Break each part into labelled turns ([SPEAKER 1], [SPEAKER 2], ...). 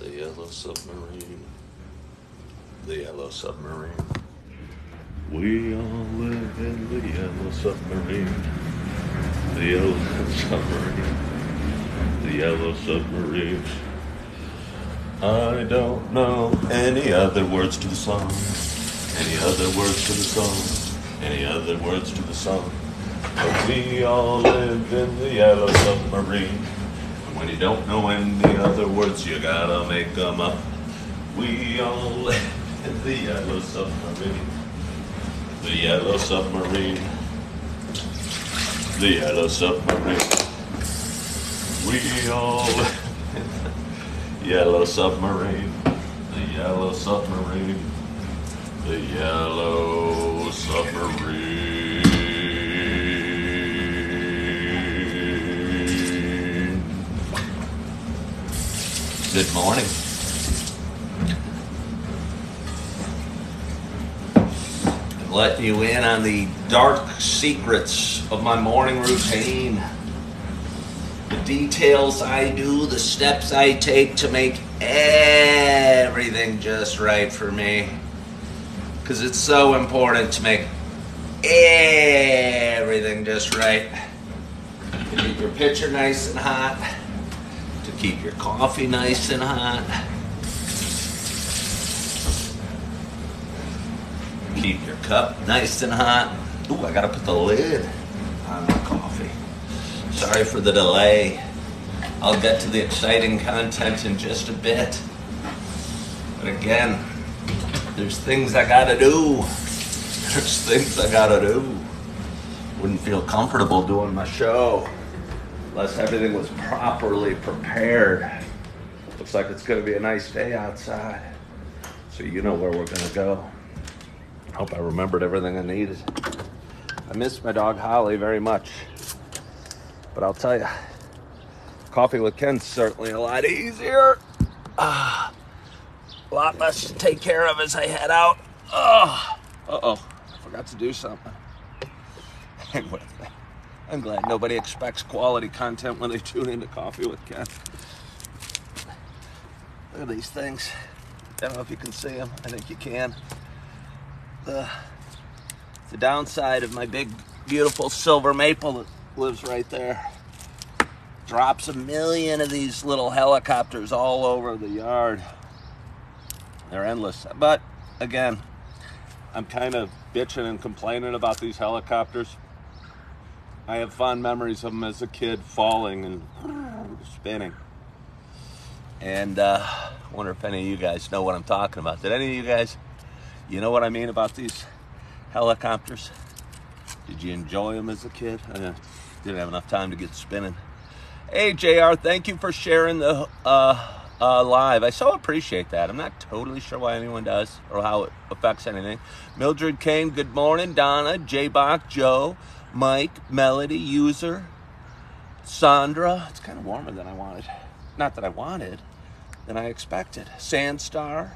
[SPEAKER 1] The yellow submarine. The yellow submarine. We all live in the yellow submarine. The yellow submarine. The yellow submarine. I don't know any other words to the song. Any other words to the song. Any other words to the song. But we all live in the yellow submarine. And when you don't know any other words, you gotta make them up. We all live in the yellow submarine. The yellow submarine. The yellow submarine. We all live in the yellow submarine. The yellow submarine. The yellow submarine. Good morning. I'm letting you in on the dark secrets of my morning routine. The details I do, the steps I take to make everything just right for me. Because it's so important to make everything just right. To keep your pitcher nice and hot. To keep your coffee nice and hot. Keep your cup nice and hot. Ooh, I gotta put the lid on my coffee. Sorry for the delay. I'll get to the exciting content in just a bit. But again, there's things I gotta do. There's things I gotta do. Wouldn't feel comfortable doing my show unless everything was properly prepared. Looks like it's gonna be a nice day outside. So you know where we're gonna go. Hope I remembered everything I needed. I miss my dog Holly very much. But I'll tell you, coffee with Ken's certainly a lot easier. A lot less to take care of as I head out. Uh-oh, I forgot to do something. Anyway, I'm glad nobody expects quality content when they tune into Coffee with Ken. Look at these things. I don't know if you can see them. I think you can. The downside of my big, beautiful silver maple that lives right there drops a million of these little helicopters all over the yard. They're endless. But again, I'm kind of bitching and complaining about these helicopters. I have fond memories of them as a kid falling and spinning. And I wonder if any of you guys know what I'm talking about. Did any of you guys, you know what I mean about these helicopters? Did you enjoy them as a kid? I didn't have enough time to get spinning. Hey, JR, thank you for sharing the live. I so appreciate that. I'm not totally sure why anyone does or how it affects anything. Mildred Kane, good morning. Donna, J-Bach, Joe, Mike, Melody, User, Sandra. It's kind of warmer than I wanted. Not that I wanted, than I expected. Sandstar,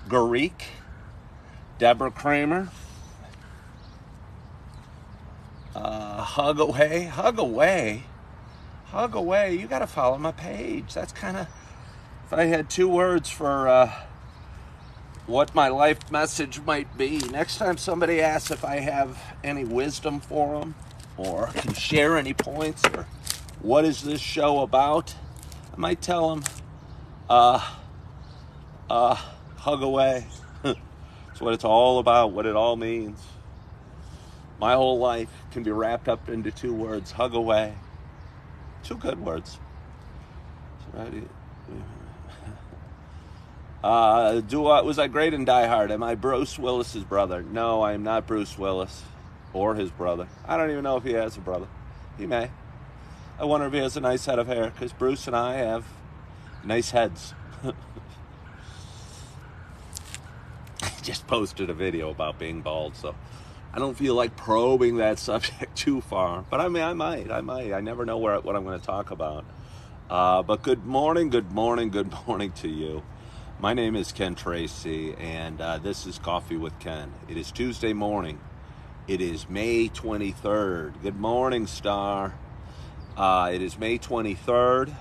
[SPEAKER 1] Garik, Deborah Kramer, Hug away. You got to follow my page. That's kind of, if I had two words for what my life message might be. Next time somebody asks if I have any wisdom for them or can share any points or what is this show about, I might tell them, hug away. It's what it's all about, what it all means. My whole life can be wrapped up into two words, hug away. Two good words. Was I great in Die Hard? Am I Bruce Willis's brother? No, I am not Bruce Willis or his brother. I don't even know if he has a brother. He may. I wonder if he has a nice head of hair, because Bruce and I have nice heads. I just posted a video about being bald, so I don't feel like probing that subject too far. But I mean, I might. I never know what I'm going to talk about. But good morning to you. My name is Ken Tracy, and this is Coffee with Ken. It is Tuesday morning. It is May 23rd. Good morning, Star. It is May 23rd.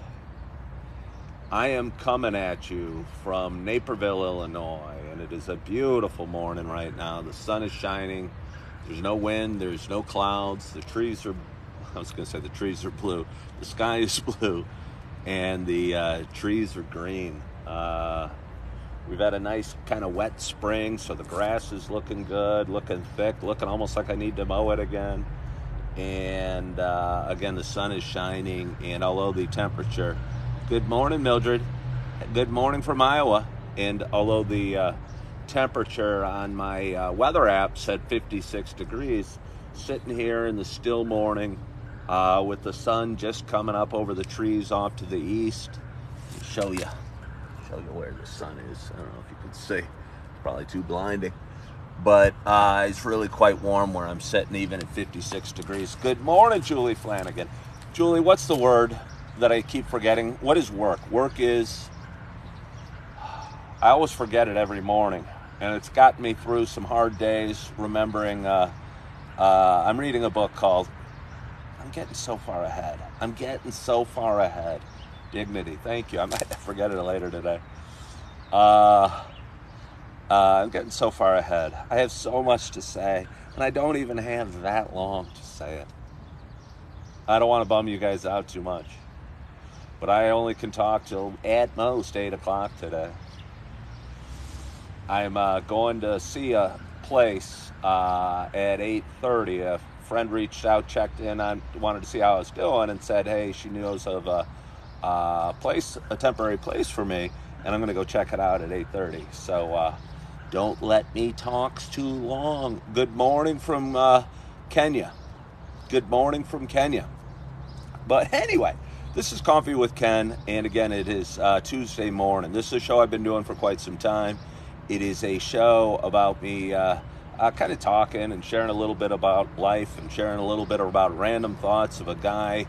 [SPEAKER 1] I am coming at you from Naperville, Illinois, and it is a beautiful morning right now. The sun is shining. There's no wind. There's no clouds. The trees are, I was going to say the trees are blue. The sky is blue, and the trees are green. We've had a nice kind of wet spring, so the grass is looking good, looking thick, looking almost like I need to mow it again. And again, the sun is shining, and although the temperature, good morning, Mildred. Good morning from Iowa. And although the temperature on my weather app said 56 degrees, sitting here in the still morning with the sun just coming up over the trees off to the east. Show you where the sun is. I don't know if you can see. It's probably too blinding. But it's really quite warm where I'm sitting, even at 56 degrees. Good morning, Julie Flanagan. Julie, what's the word that I keep forgetting? What is work? Work is, I always forget it every morning. And it's gotten me through some hard days, remembering, I'm reading a book called, I'm getting so far ahead. Dignity, thank you. I might forget it later today. I'm getting so far ahead. I have so much to say, and I don't even have that long to say it. I don't want to bum you guys out too much, but I only can talk till at most 8 o'clock today. I'm going to see a place at 8:30. A friend reached out, checked in on, wanted to see how I was doing, and said, hey, she knows of a temporary place for me, and I'm going to go check it out at 8:30. So don't let me talk too long. Good morning from Kenya. But anyway, this is Coffee with Ken, and again, it is Tuesday morning. This is a show I've been doing for quite some time. It is a show about me kind of talking and sharing a little bit about life and sharing a little bit about random thoughts of a guy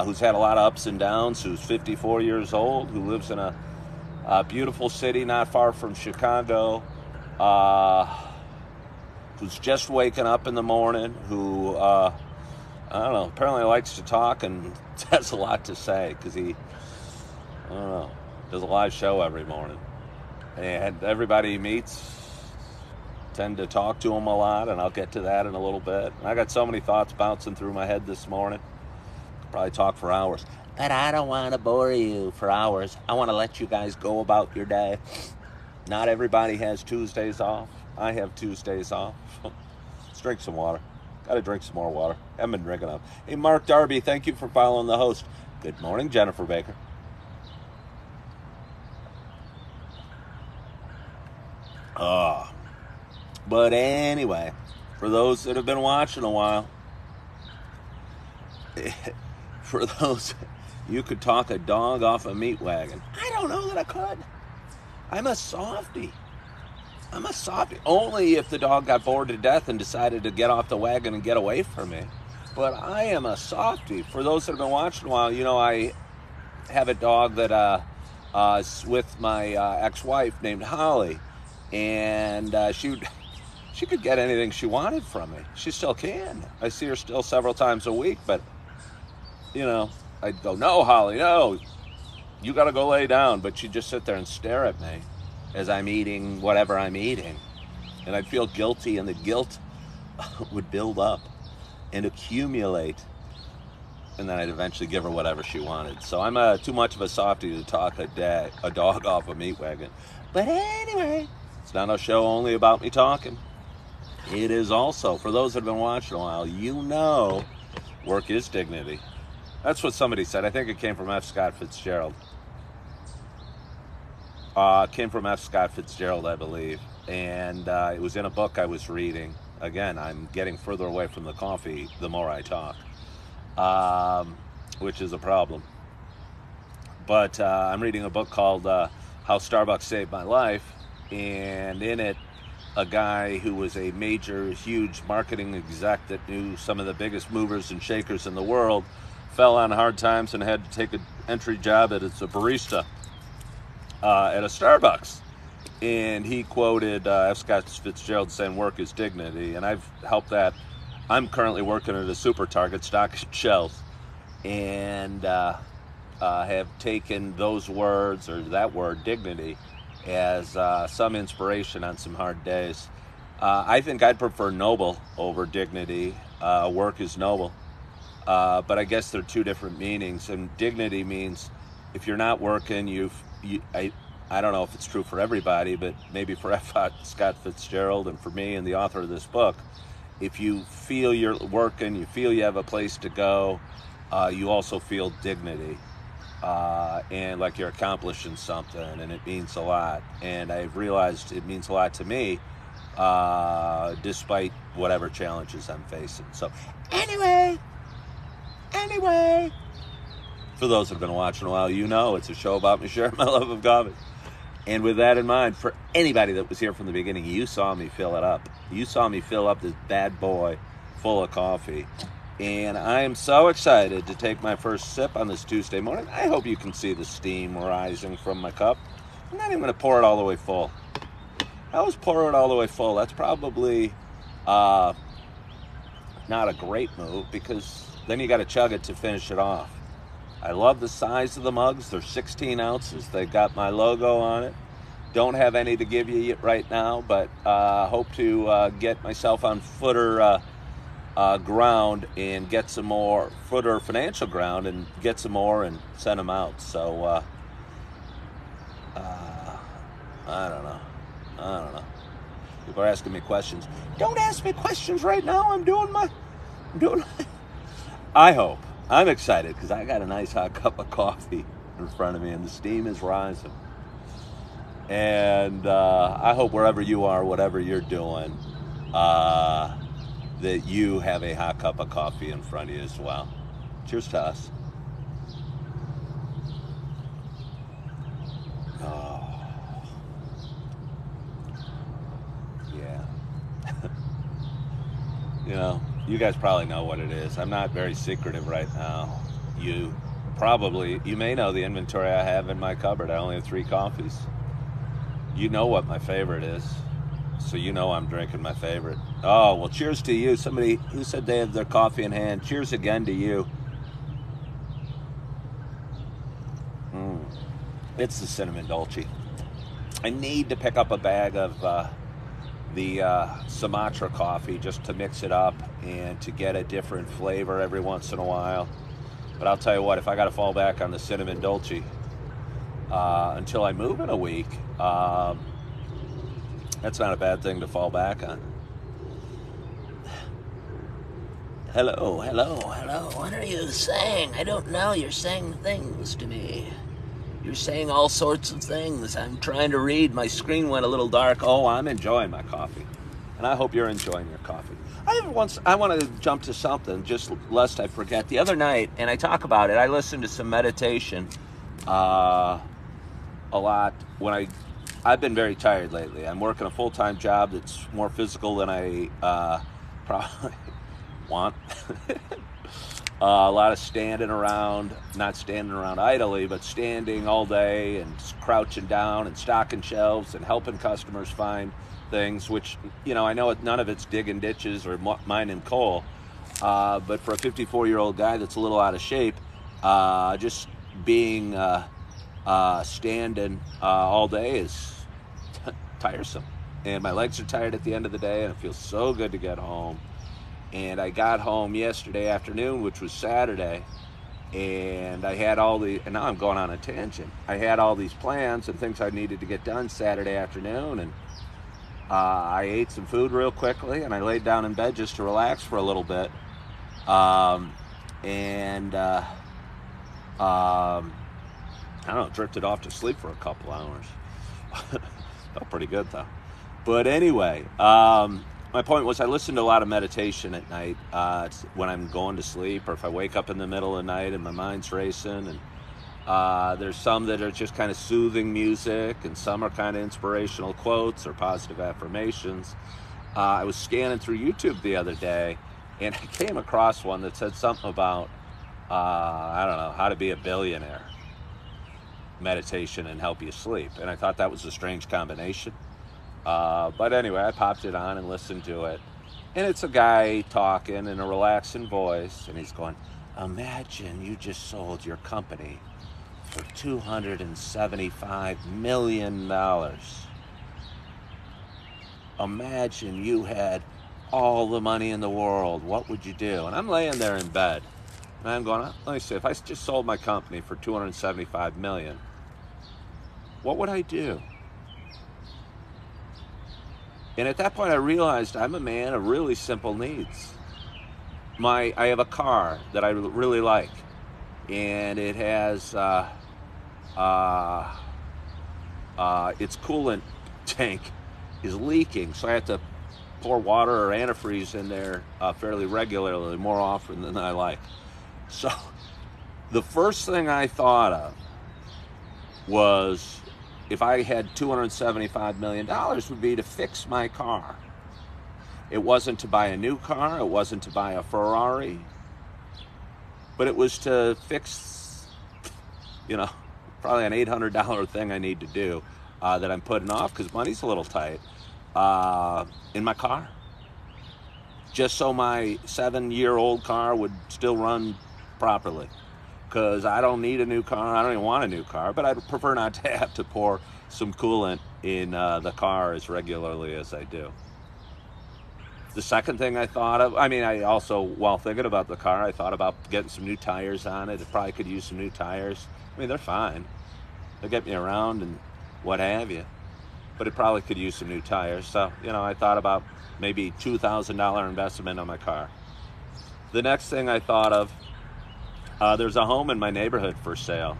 [SPEAKER 1] who's had a lot of ups and downs, who's 54 years old, who lives in a beautiful city not far from Chicago, who's just waking up in the morning, who, I don't know, apparently likes to talk and has a lot to say because he, I don't know, does a live show every morning. And everybody he meets tend to talk to him a lot, and I'll get to that in a little bit. And I got so many thoughts bouncing through my head this morning. Probably talk for hours, but I don't want to bore you for hours. I want to let you guys go about your day. Not everybody has Tuesdays off. I have Tuesdays off. Let's drink some water. Got to drink some more water. Haven't been drinking enough. Hey, Mark Darby, thank you for following the host. Good morning, Jennifer Baker. But anyway, for those that have been watching a while, for those, you could talk a dog off a meat wagon. I don't know that I could. I'm a softie. Only if the dog got bored to death and decided to get off the wagon and get away from me. But I am a softie. For those that have been watching a while, you know, I have a dog that is with my ex-wife named Holly. And she could get anything she wanted from me. She still can. I see her still several times a week, but you know, I'd go, no, Holly, no, you got to go lay down. But she'd just sit there and stare at me as I'm eating whatever I'm eating. And I'd feel guilty, and the guilt would build up and accumulate. And then I'd eventually give her whatever she wanted. So I'm too much of a softie to talk a dog off a meat wagon. But anyway, it's not a show only about me talking. It is also, for those that have been watching a while, you know, work is dignity. That's what somebody said. I think it came from F. Scott Fitzgerald. It came from F. Scott Fitzgerald, I believe. And it was in a book I was reading. Again, I'm getting further away from the coffee the more I talk, which is a problem. But I'm reading a book called How Starbucks Saved My Life. And in it, a guy who was a major, huge marketing exec that knew some of the biggest movers and shakers in the world fell on hard times and had to take an entry job as a barista at a Starbucks. And he quoted F. Scott Fitzgerald saying work is dignity. And I've helped that. I'm currently working at a Super Target stocking shelves. And have taken those words, or that word, dignity, as some inspiration on some hard days. I think I'd prefer noble over dignity. Work is noble. But I guess they're two different meanings. And dignity means if you're not working, I don't know if it's true for everybody, but maybe for Scott Fitzgerald and for me and the author of this book, if you feel you're working, you feel you have a place to go, you also feel dignity. And like you're accomplishing something, and it means a lot. And I've realized it means a lot to me, despite whatever challenges I'm facing. So anyway, for those that have been watching a while, you know it's a show about me sharing my love of coffee. And with that in mind, for anybody that was here from the beginning, you saw me fill it up. You saw me fill up this bad boy full of coffee. And I am so excited to take my first sip on this Tuesday morning. I hope you can see the steam rising from my cup. I'm not even going to pour it all the way full. I always pour it all the way full. That's probably not a great move, because then you got to chug it to finish it off. I love the size of the mugs. They're 16 ounces. They've got my logo on it. Don't have any to give you right now, but hope to get myself on footer ground and get some more footer financial ground and get some more and send them out. So I don't know. People are asking me questions. Don't ask me questions right now. I'm doing I hope. I'm excited because I got a nice hot cup of coffee in front of me and the steam is rising. And I hope wherever you are, whatever you're doing, that you have a hot cup of coffee in front of you as well. Cheers to us. Oh. Yeah. You know, you guys probably know what it is. I'm not very secretive right now. You may know the inventory I have in my cupboard. I only have 3 coffees. You know what my favorite is. So you know I'm drinking my favorite. Oh, well, cheers to you. Somebody who said they have their coffee in hand. Cheers again to you. It's the cinnamon dolce. I need to pick up a bag of the Sumatra coffee just to mix it up and to get a different flavor every once in a while. But I'll tell you what, if I got to fall back on the cinnamon dolce until I move in a week, that's not a bad thing to fall back on. Hello. What are you saying? I don't know. You're saying things to me. You're saying all sorts of things. I'm trying to read. My screen went a little dark. Oh, I'm enjoying my coffee. And I hope you're enjoying your coffee. I want to jump to something, just lest I forget. The other night, and I talk about it, I listened to some meditation a lot when I've been very tired lately. I'm working a full-time job that's more physical than I probably want. A lot of standing around, not standing around idly, but standing all day and crouching down and stocking shelves and helping customers find things, which, you know, I know none of it's digging ditches or mining coal, but for a 54-year-old guy that's a little out of shape, just being standing all day is tiresome. And my legs are tired at the end of the day, and it feels so good to get home. And I got home yesterday afternoon, which was Saturday, and I had and now I'm going on a tangent. I had all these plans and things I needed to get done Saturday afternoon, and I ate some food real quickly, and I laid down in bed just to relax for a little bit. I don't know, drifted off to sleep for a couple hours. Felt pretty good though. But anyway, my point was I listen to a lot of meditation at night when I'm going to sleep, or if I wake up in the middle of the night and my mind's racing. And there's some that are just kind of soothing music, and some are kind of inspirational quotes or positive affirmations. I was scanning through YouTube the other day, and I came across one that said something about, I don't know, how to be a billionaire, meditation and help you sleep. And I thought that was a strange combination. But anyway, I popped it on and listened to it. And it's a guy talking in a relaxing voice, and he's going, imagine you just sold your company for $275 million. Imagine you had all the money in the world. What would you do? And I'm laying there in bed, and I'm going, let me see, if I just sold my company for $275 million, what would I do? And at that point, I realized I'm a man of really simple needs. I have a car that I really like, and it has its coolant tank is leaking, so I have to pour water or antifreeze in there fairly regularly, more often than I like. So the first thing I thought of was, if I had $275 million, would be to fix my car. It wasn't to buy a new car, it wasn't to buy a Ferrari, but it was to fix, probably an $800 thing I need to do that I'm putting off because money's a little tight in my car. Just so my 7-year-old car would still run properly. Because I don't need a new car, I don't even want a new car, but I'd prefer not to have to pour some coolant in the car as regularly as I do. The second thing I thought of, I also, while thinking about the car, I thought about getting some new tires on it. It probably could use some new tires. They're fine. They'll get me around and what have you. But it probably could use some new tires. So, I thought about maybe $2,000 investment on my car. The next thing I thought of, there's a home in my neighborhood for sale.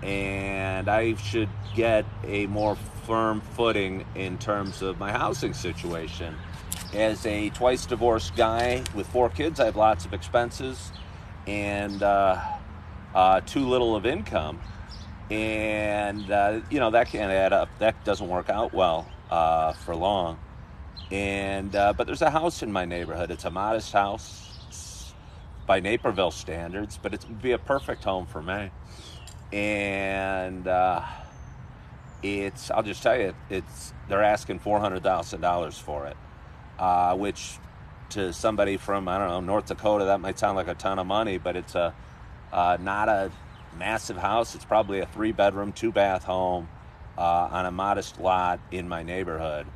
[SPEAKER 1] And I should get a more firm footing in terms of my housing situation. As a twice divorced guy with 4 kids, I have lots of expenses and too little of income. And, that can't add up. That doesn't work out well for long. And but there's a house in my neighborhood. It's a modest house by Naperville standards, but it would be a perfect home for me. And I'll just tell you, they're asking $400,000 for it. Which to somebody from, North Dakota, that might sound like a ton of money, but it's not a massive house. It's probably a 3-bedroom, 2-bath home on a modest lot in my neighborhood.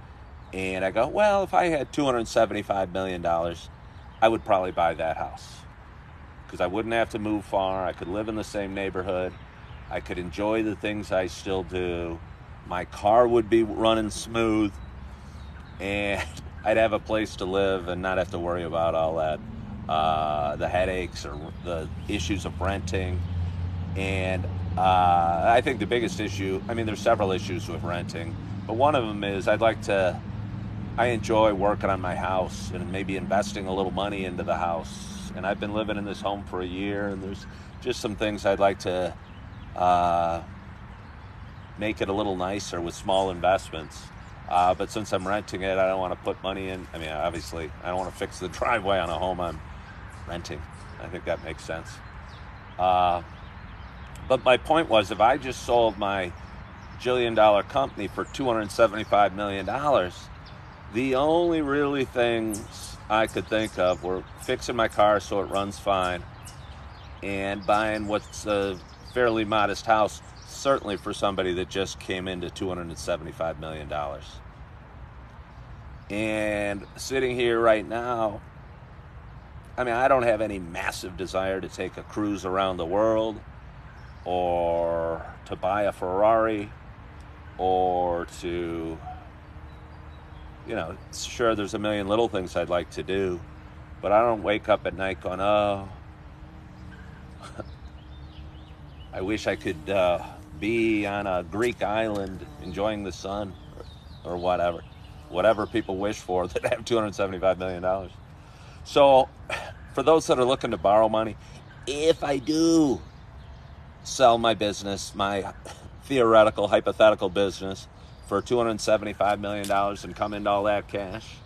[SPEAKER 1] And I go, well, if I had $275 million, I would probably buy that house. Because I wouldn't have to move far. I could live in the same neighborhood. I could enjoy the things I still do. My car would be running smooth. And I'd have a place to live and not have to worry about all that, the headaches or the issues of renting. And I think the biggest issue, there's several issues with renting, but one of them is I enjoy working on my house and maybe investing a little money into the house. And I've been living in this home for a year, and there's just some things I'd like to make it a little nicer with small investments. But since I'm renting it, I don't want to put money in. Obviously, I don't want to fix the driveway on a home I'm renting. I think that makes sense. But my point was, if I just sold my $1 company for $275 million, the only really things I could think of were fixing my car so it runs fine and buying what's a fairly modest house, certainly for somebody that just came into $275 million. And sitting here right now, I don't have any massive desire to take a cruise around the world or to buy a Ferrari or to, sure, there's a million little things I'd like to do, but I don't wake up at night going, oh, I wish I could be on a Greek island enjoying the sun or whatever people wish for that have $275 million. So for those that are looking to borrow money, if I do sell my business, my theoretical, hypothetical business for $275 million and come into all that cash,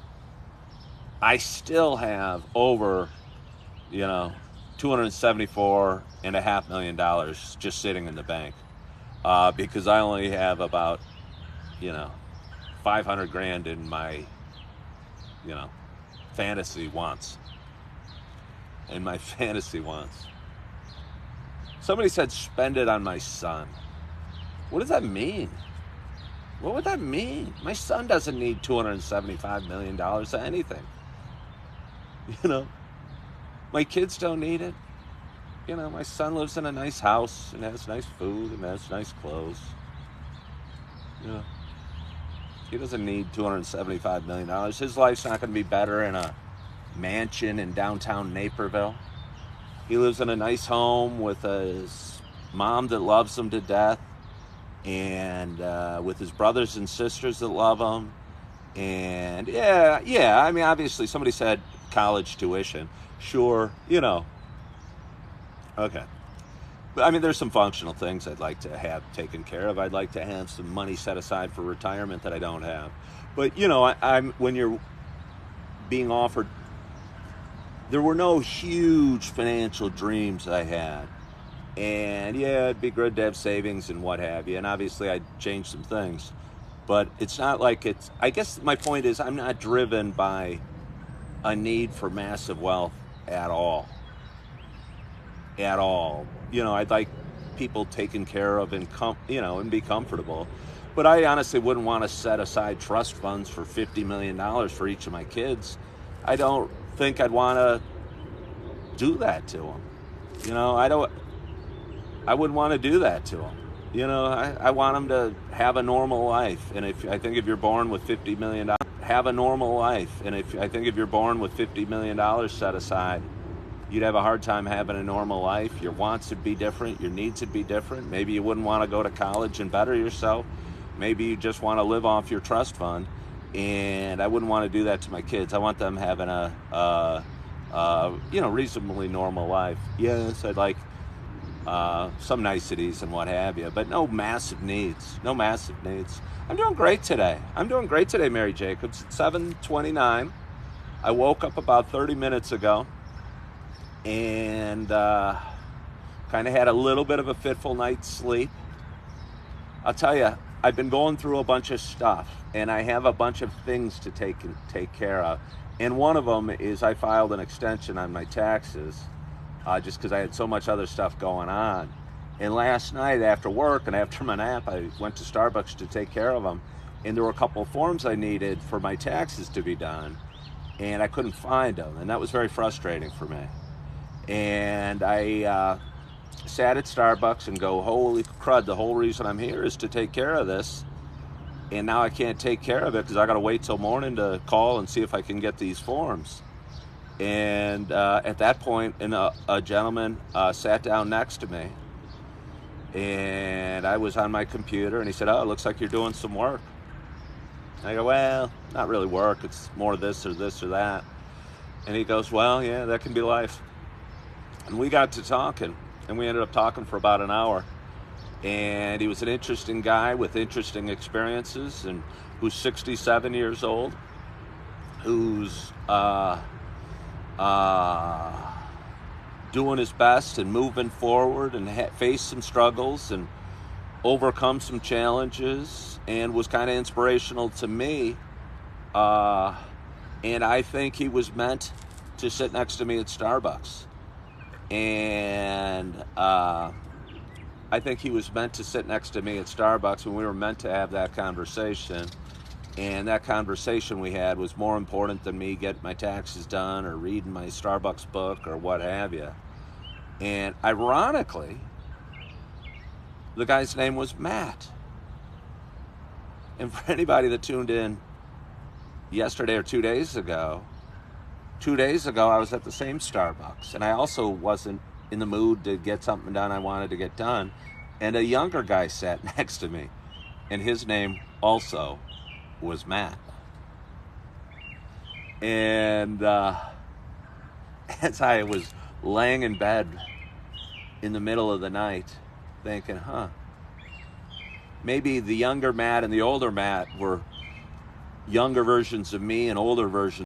[SPEAKER 1] I still have over, $274.5 million just sitting in the bank. Because I only have about, 500 grand in my, fantasy wants. Somebody said spend it on my son. What does that mean? What would that mean? My son doesn't need $275 million of anything. You know, my kids don't need it. You know, my son lives in a nice house and has nice food and has nice clothes. You know, he doesn't need $275 million. His life's not going to be better in a mansion in downtown Naperville. He lives in a nice home with his mom that loves him to death, and with his brothers and sisters that love him. And yeah, I mean, obviously somebody said college tuition. Sure, you know, okay. But I mean, there's some functional things I'd like to have taken care of. I'd like to have some money set aside for retirement that I don't have. But, you know, I'm when you're being offered, there were no huge financial dreams I had. And yeah, it'd be good to have savings and what have you. And obviously, I'd change some things. But it's not like it's, I guess my point is, I'm not driven by a need for massive wealth at all. At all. You know, I'd like people taken care of and, and be comfortable. But I honestly wouldn't want to set aside trust funds for $50 million for each of my kids. I don't think I'd want to do that to them. You know, I wouldn't want to do that to them. You know, I want them to have a normal life. And I think if you're born with $50 million, have a normal life. And I think if you're born with $50 million set aside, you'd have a hard time having a normal life. Your wants would be different. Your needs would be different. Maybe you wouldn't want to go to college and better yourself. Maybe you just want to live off your trust fund. And I wouldn't want to do that to my kids. I want them having a reasonably normal life. Yes, I'd like some niceties and what have you, but no massive needs. No massive needs. I'm doing great today. Mary Jacobs. It's 7:29. I woke up about 30 minutes ago and kind of had a little bit of a fitful night's sleep. I'll tell you, I've been going through a bunch of stuff, and I have a bunch of things to take care of. And one of them is I filed an extension on my taxes, just because I had so much other stuff going on. And last night after work and after my nap, I went to Starbucks to take care of them. And there were a couple of forms I needed for my taxes to be done, and I couldn't find them. And that was very frustrating for me. And I sat at Starbucks and go, holy crud, the whole reason I'm here is to take care of this. And now I can't take care of it because I got to wait till morning to call and see if I can get these forms. And at that point, a gentleman sat down next to me, and I was on my computer, and he said, oh, it looks like you're doing some work. And I go, well, not really work. It's more this or that. And he goes, well, yeah, that can be life. And we got to talking, and we ended up talking for about an hour. And he was an interesting guy with interesting experiences, and who's 67 years old, who's doing his best and moving forward and faced some struggles and overcome some challenges, and was kind of inspirational to me. And I think he was meant to sit next to me at Starbucks. And I think he was meant to sit next to me at Starbucks, and we were meant to have that conversation. And that conversation we had was more important than me getting my taxes done or reading my Starbucks book or what have you. And ironically, the guy's name was Matt. And for anybody that tuned in yesterday or 2 days ago, I was at the same Starbucks. And I also wasn't in the mood to get something done I wanted to get done. And a younger guy sat next to me. And his name also was Matt. And as I was laying in bed in the middle of the night thinking, maybe the younger Matt and the older Matt were younger versions of me and older versions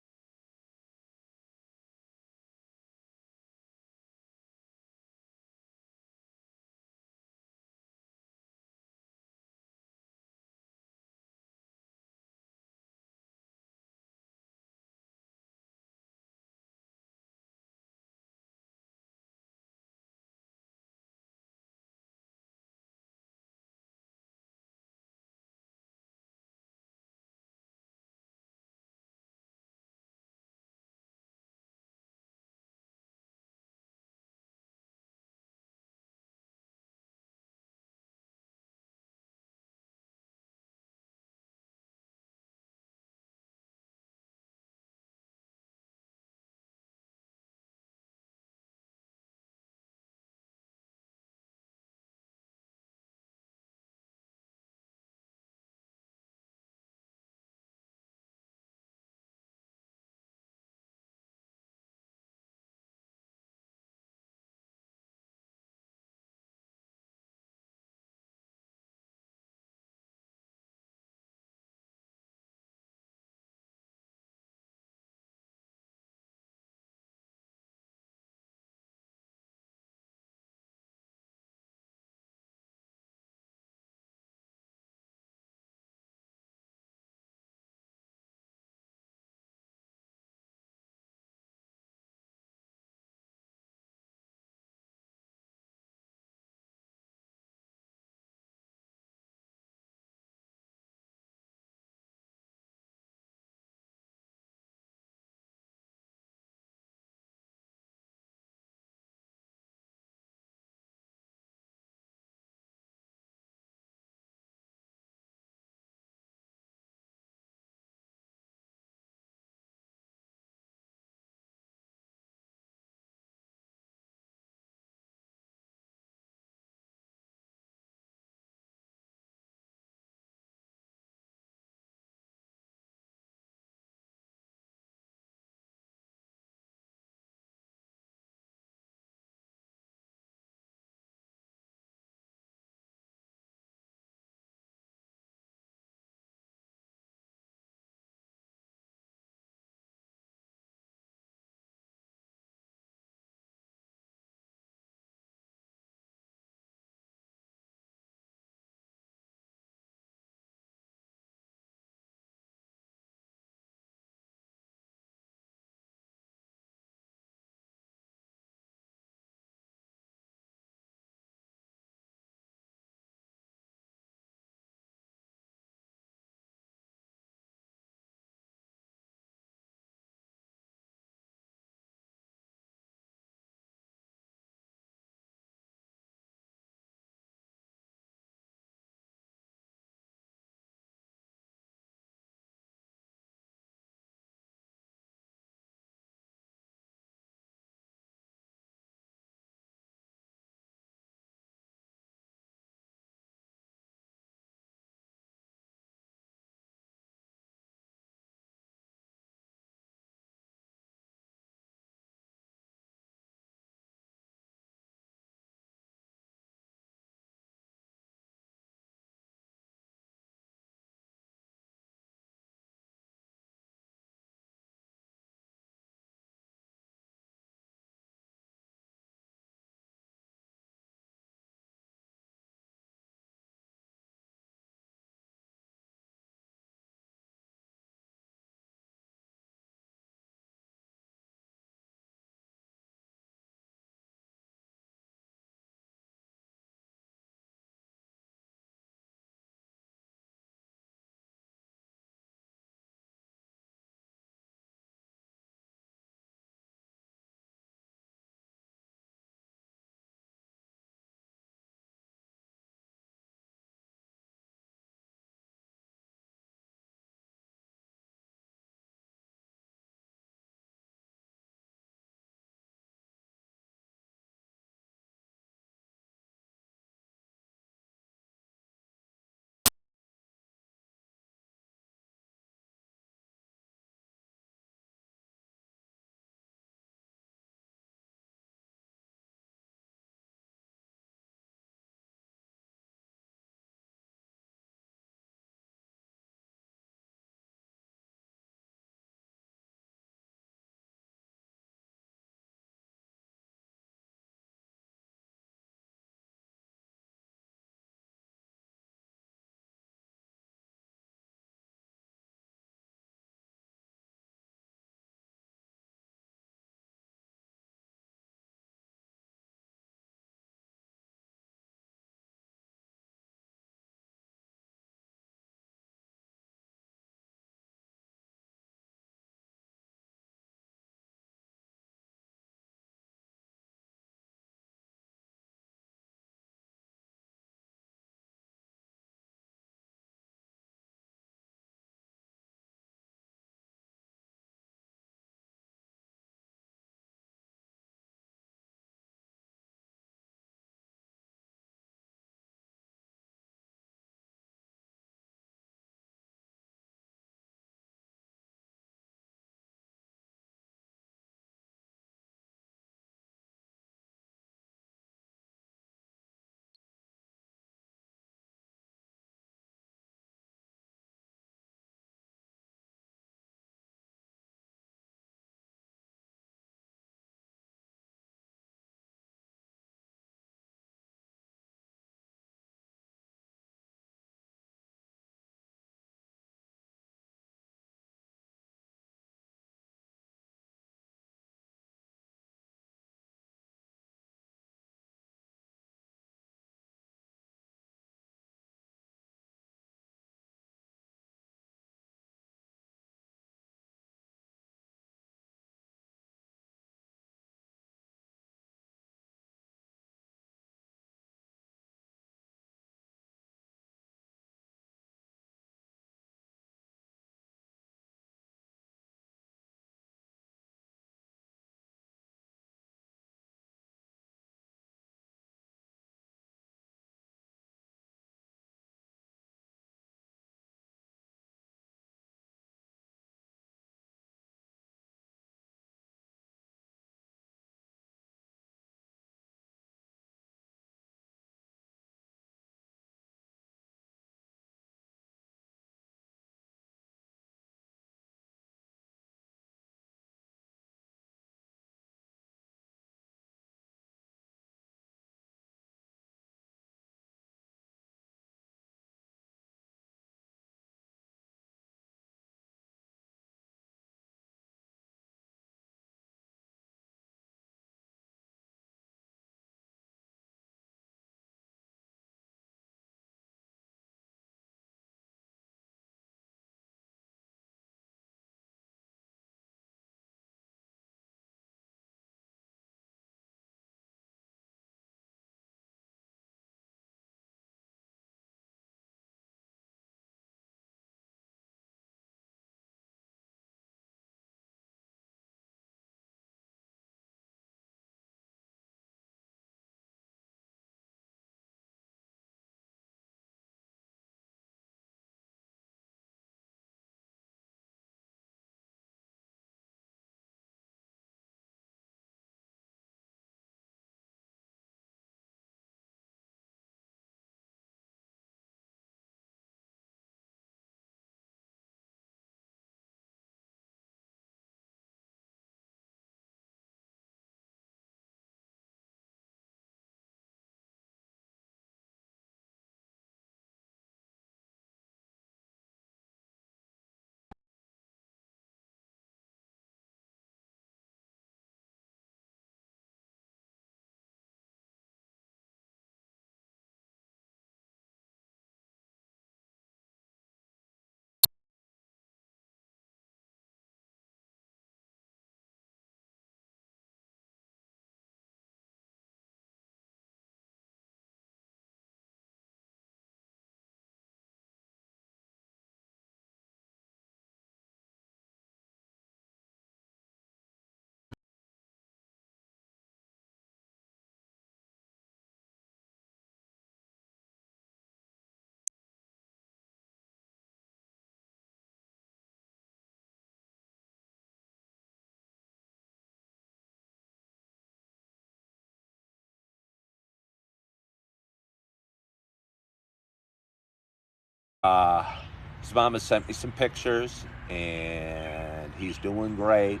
[SPEAKER 1] His mom has sent me some pictures, and he's doing great.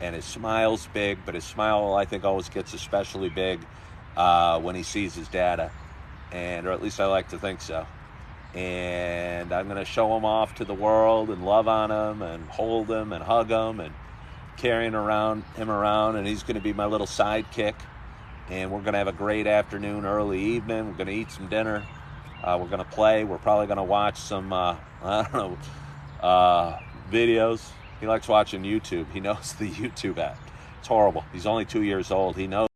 [SPEAKER 1] And his smile's big, but his smile, I think, always gets especially big when he sees his data, or at least I like to think so. And I'm going to show him off to the world and love on him and hold him and hug him and carrying him around, and he's going to be my little sidekick. And we're going to have a great afternoon, early evening. We're going to eat some dinner. We're going to play. We're probably going to watch some, I don't know, videos. He likes watching YouTube. He knows the YouTube app. It's horrible. He's only 2 years old. He knows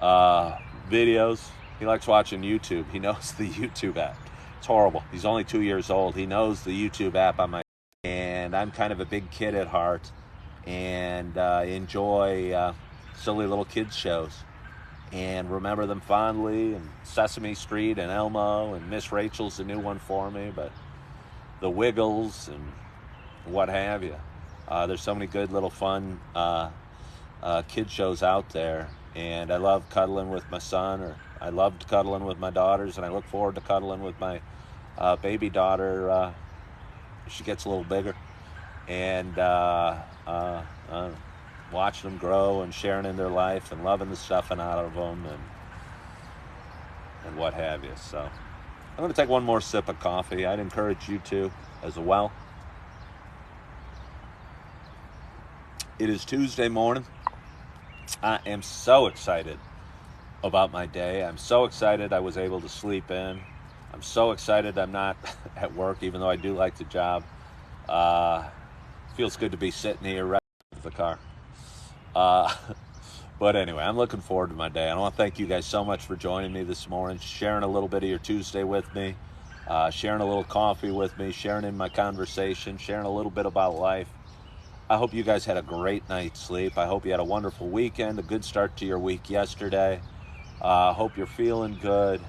[SPEAKER 1] videos. He likes watching YouTube. He knows the YouTube app. It's horrible. He's only 2 years old. He knows the YouTube app on my... And I'm kind of a big kid at heart and enjoy silly little kids shows and remember them fondly, and Sesame Street and Elmo, and Miss Rachel's the new one for me, but the Wiggles and what have you. There's so many good little fun kid shows out there, and I love cuddling with my son, or I loved cuddling with my daughters, and I look forward to cuddling with my baby daughter. She gets a little bigger, and watching them grow and sharing in their life and loving the stuffing out of them and what have you. So I'm going to take one more sip of coffee. I'd encourage you to as well. It is Tuesday morning. I am so excited about my day. I'm so excited I was able to sleep in. I'm so excited I'm not at work, even though I do like the job. Feels good to be sitting here right in the car. But anyway, I'm looking forward to my day. I want to thank you guys so much for joining me this morning, sharing a little bit of your Tuesday with me, sharing a little coffee with me, sharing in my conversation, sharing a little bit about life. I hope you guys had a great night's sleep. I hope you had a wonderful weekend, a good start to your week yesterday. I hope you're feeling good.